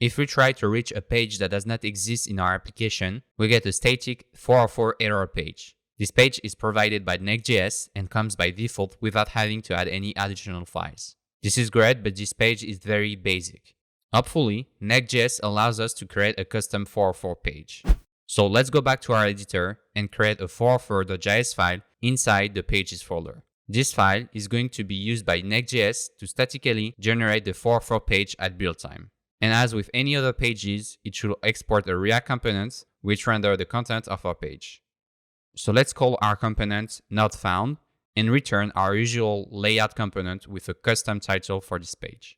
If we try to reach a page that does not exist in our application, we get a static 404 error page. This page is provided by Next.js and comes by default without having to add any additional files. This is great, but this page is very basic. Hopefully, Next.js allows us to create a custom 404 page. So let's go back to our editor and create a 404.js file inside the pages folder. This file is going to be used by Next.js to statically generate the 404 page at build time. And as with any other pages, it should export a React component which render the content of our page. So let's call our component notFound and return our usual layout component with a custom title for this page.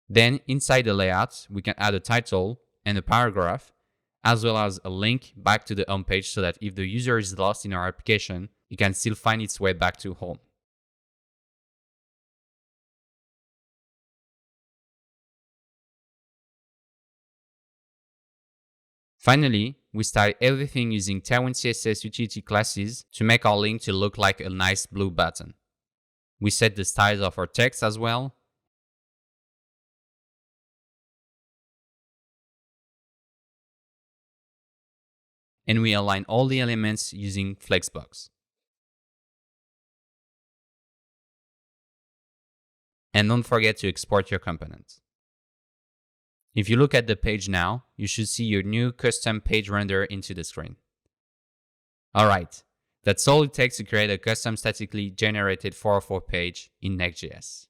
Then inside the layout, we can add a title and a paragraph, as well as a link back to the home page so that if the user is lost in our application, it can still find its way back to home. Finally, we style everything using Tailwind CSS utility classes to make our link to look like a nice blue button. We set the styles of our text as well. And we align all the elements using Flexbox. And don't forget to export your component. If you look at the page now, you should see your new custom page render into the screen. Alright, that's all it takes to create a custom statically generated 404 page in Next.js.